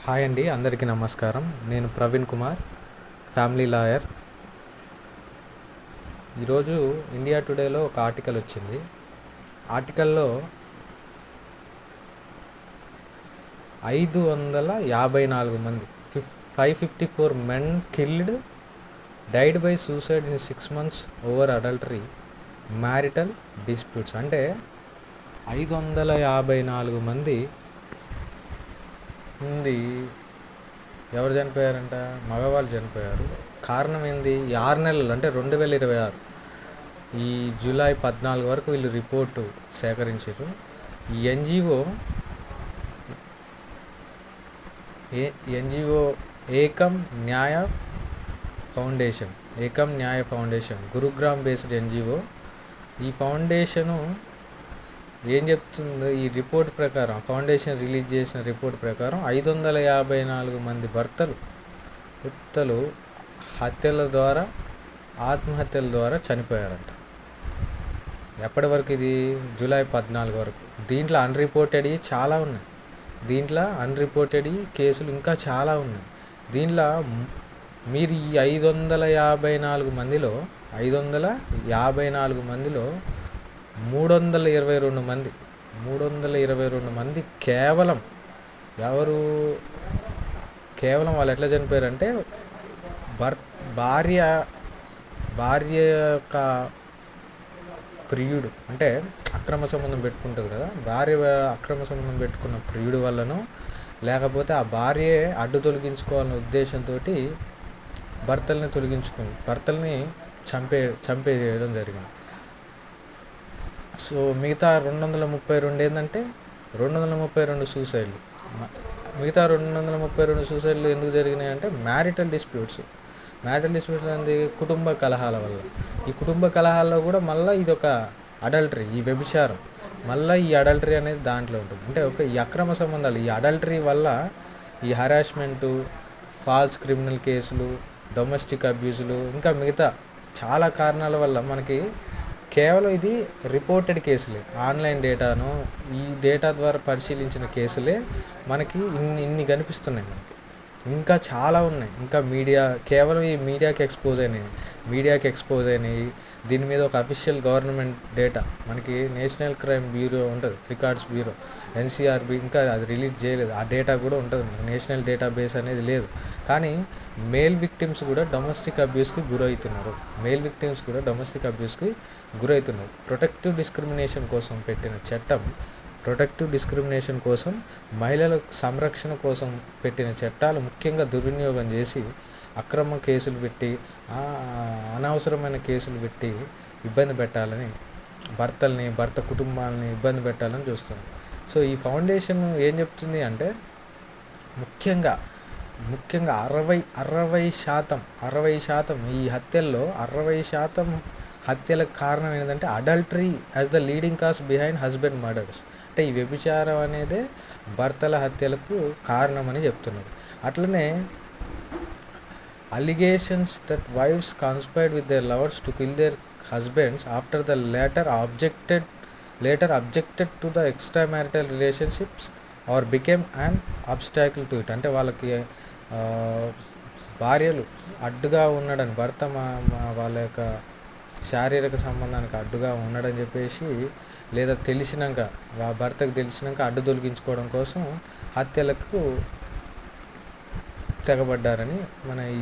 Hi అండి, అందరికీ నమస్కారం. నేను ప్రవీణ్ కుమార్, ఫ్యామిలీ లాయర్. ఈరోజు ఇండియా టుడేలో ఒక ఆర్టికల్ వచ్చింది. ఆర్టికల్లో 554 మంది 554 men killed died by suicide in 6 months over adultery marital disputes. అంటే 554 మంది ఎవరు చనిపోయారంట? మగవాళ్ళు చనిపోయారు. కారణం ఏంది? ఈ 6 నెలలు అంటే 2026 ఈ జూలై 14 వరకు వీళ్ళు రిపోర్టు సేకరించారు. ఈ ఎన్జిఓ ఏకం న్యాయ ఫౌండేషన్ గురుగ్రామ్ బేస్డ్ ఎన్జిఓ. ఈ ఫౌండేషను ఏం చెప్తుందో, ఈ రిపోర్ట్ ప్రకారం, ఫౌండేషన్ రిలీజ్ చేసిన రిపోర్ట్ ప్రకారం 554 మంది భర్తలు ఆత్మహత్యల ద్వారా చనిపోయారంట. ఎప్పటి వరకు? ఇది జూలై 14 వరకు. దీంట్లో అన్రిపోర్టెడ్ కేసులు ఇంకా చాలా ఉన్నాయి. దీంట్లో మీరు ఈ 554 మందిలో 322 మంది కేవలం వాళ్ళు ఎట్లా చనిపోయారంటే, భార్య యొక్క ప్రియుడు, అంటే అక్రమ సంబంధం పెట్టుకుంటుంది కదా, భార్య అక్రమ సంబంధం పెట్టుకున్న ప్రియుడు వల్లనో, లేకపోతే ఆ భార్యే అడ్డు తొలగించుకోవాలనే ఉద్దేశంతో భర్తల్ని చంపేయడం జరిగింది. సో మిగతా 232 ఏంటంటే 232 సూసైడ్లు. మిగతా 232 సూసైడ్లు ఎందుకు జరిగినాయి అంటే మ్యారిటల్ డిస్ప్యూట్స్ అనేది కుటుంబ కలహాల వల్ల. ఈ కుటుంబ కలహాల్లో కూడా మళ్ళీ ఇది ఒక అడల్టరీ, ఈ వ్యభిచారం, మళ్ళీ ఈ అడల్టరీ అనేది దాంట్లో ఉంటుంది. అంటే ఈ అక్రమ సంబంధాలు, ఈ అడల్టరీ వల్ల ఈ హరాస్మెంటు, ఫాల్స్ క్రిమినల్ కేసులు, డొమెస్టిక్ అబ్యూజులు, ఇంకా మిగతా చాలా కారణాల వల్ల మనకి కేవలం ఇది రిపోర్టెడ్ కేసులే, ఆన్లైన్ డేటాను, ఈ డేటా ద్వారా పరిశీలించిన కేసులే మనకి ఇన్ని కనిపిస్తున్నాయి. మనకి ఇంకా చాలా ఉన్నాయి. ఇంకా కేవలం ఈ మీడియాకి ఎక్స్పోజ్ అయినాయి. దీని మీద ఒక అఫీషియల్ గవర్నమెంట్ డేటా, మనకి నేషనల్ క్రైమ్ బ్యూరో ఉంటుంది, రికార్డ్స్ బ్యూరో, NCRB, ఇంకా అది రిలీజ్ చేయలేదు. ఆ డేటా కూడా ఉంటుంది. నేషనల్ డేటాబేస్ అనేది లేదు. కానీ మేల్ విక్టిమ్స్ కూడా డొమెస్టిక్ అబ్యూస్కి గురవుతున్నారు. ప్రొటెక్టివ్ డిస్క్రిమినేషన్ కోసం మహిళల సంరక్షణ కోసం పెట్టిన చట్టాలు ముఖ్యంగా దుర్వినియోగం చేసి అక్రమ కేసులు పెట్టి, అనవసరమైన కేసులు పెట్టి ఇబ్బంది పెట్టాలని, భర్త కుటుంబాలని ఇబ్బంది పెట్టాలని చూస్తుంది. సో ఈ ఫౌండేషన్ ఏం చెప్తుంది అంటే, ముఖ్యంగా 60% ఈ హత్యల్లో 60% హత్యలకు కారణం ఏంటంటే adultery as the leading cause behind husband murders. అంటే ఈ వ్యభిచారం అనేదే భర్తల హత్యలకు కారణమని చెప్తున్నారు. అట్లనే allegations that wives conspired with their lovers to kill their husbands after the latter objected to the extramarital relationships or became an obstacle to it. అంటే వాళ్ళకి భార్యలు అడ్డుగా ఉన్నాడని, భర్త వాళ్ళ యొక్క శారీరక సంబంధానికి అడ్డుగా ఉన్నాడని చెప్పేసి, లేదా భర్తకు తెలిసినాక అడ్డు తొలగించుకోవడం కోసం హత్యలకు తెగబడ్డారని మన ఈ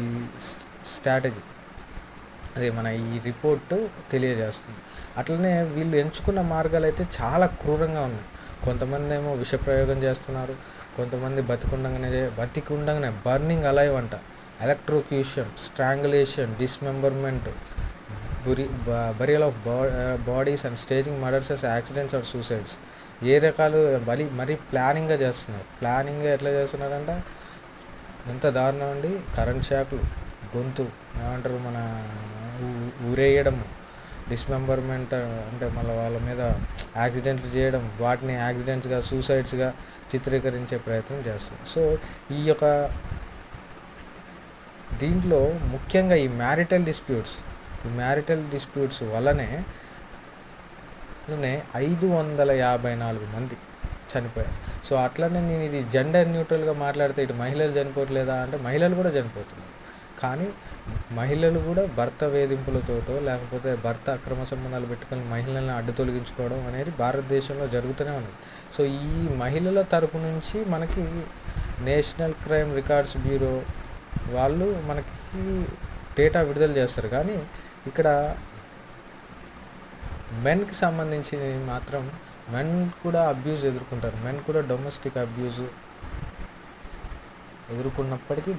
స్ట్రాటజీ, మన ఈ రిపోర్టు తెలియజేస్తుంది. అట్లనే వీళ్ళు ఎంచుకున్న మార్గాలు అయితే చాలా క్రూరంగా ఉన్నాయి. కొంతమంది ఏమో విషప్రయోగం చేస్తున్నారు, కొంతమంది బతికుండగానే బర్నింగ్ అలైవ్ అంట, electrocution, strangulation, dismemberment, burial of bodies and staging murders as accidents or suicides. ఏ రకాలు మరీ ప్లానింగ్గా చేస్తున్నారు. ఎట్లా చేస్తున్నారంటే ఎంత దారుణం అండి. కరెంట్ షాక్లు, గొంతు ఏమంటారు, మన ఊరేయడం, డిస్మెంబర్మెంట్ అంటే మళ్ళీ వాళ్ళ మీద యాక్సిడెంట్లు చేయడం, వాటిని యాక్సిడెంట్స్గా, సూసైడ్స్గా చిత్రీకరించే ప్రయత్నం చేస్తారు. సో ఈ యొక్క దీంట్లో ముఖ్యంగా ఈ మ్యారిటల్ డిస్ప్యూట్స్ వల్లనే 554 మంది చనిపోయారు. సో అట్లనే నేను ఇది జెండర్ న్యూట్రల్గా మాట్లాడితే ఇటు మహిళలు చనిపోవట్లేదా అంటే మహిళలు కూడా చనిపోతున్నారు. కానీ మహిళలు కూడా భర్త వేధింపులతోటో లేకపోతే భర్త అక్రమ సంబంధాలు పెట్టుకొని మహిళల్ని అడ్డు తొలగించుకోవడం అనేది భారతదేశంలో జరుగుతూనే ఉన్నది. సో ఈ మహిళల తరపు నుంచి మనకి నేషనల్ క్రైమ్ రికార్డ్స్ బ్యూరో వాళ్ళు మనకి డేటా విడుదల చేస్తారు. కానీ ఇక్కడ మెన్కి సంబంధించి మాత్రం మెన్ కూడా అబ్యూజ్ ఎదుర్కొంటారు. మెన్ కూడా డొమెస్టిక్ అబ్యూజ్ ఎదుర్కొన్నప్పటికీ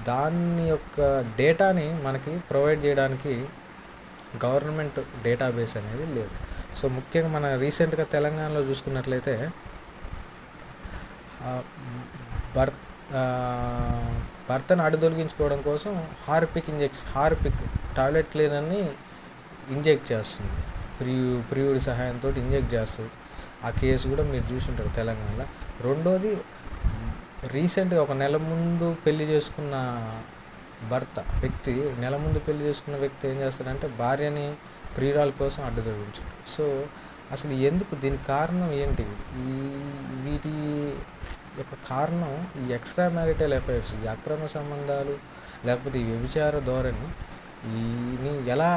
దాని యొక్క డేటాని మనకి ప్రొవైడ్ చేయడానికి గవర్నమెంట్ డేటాబేస్ అనేది లేదు. సో ముఖ్యంగా మన రీసెంట్గా తెలంగాణలో చూసుకున్నట్లయితే భర్తను అడ్డుతొలగించుకోవడం కోసం హార్పిక్ టాయిలెట్ క్లీనర్ని ఇంజెక్ట్ చేస్తుంది, ప్రియుడి సహాయంతో ఇంజెక్ట్ చేస్తుంది. ఆ కేసు కూడా మీరు చూసుంటారు తెలంగాణలో. రెండోది రీసెంట్గా ఒక నెల ముందు పెళ్లి చేసుకున్న నెల ముందు పెళ్లి చేసుకున్న వ్యక్తి ఏం చేస్తాడంటే భార్యని ప్రియురాల కోసం అడ్డు తొలగించాడు. సో అసలు ఎందుకు, దీనికి కారణం ఏంటి? వీటి యొక్క కారణం ఈ ఎక్స్ట్రా మ్యారిటల్ అఫైర్స్, ఈ అక్రమ సంబంధాలు లేకపోతే ఈ వ్యభిచార ధోరణి ఎలా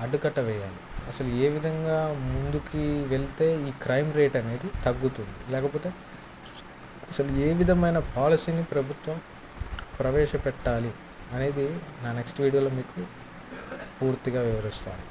అడ్డుకట్ట వేయాలి, అసలు ఏ విధంగా ముందుకి వెళ్తే ఈ క్రైమ్ రేట్ అనేది తగ్గుతుంది, లేకపోతే అసలు ఏ విధమైన పాలసీని ప్రభుత్వం ప్రవేశపెట్టాలి అనేది నా నెక్స్ట్ వీడియోలో మీకు పూర్తిగా వివరిస్తాను.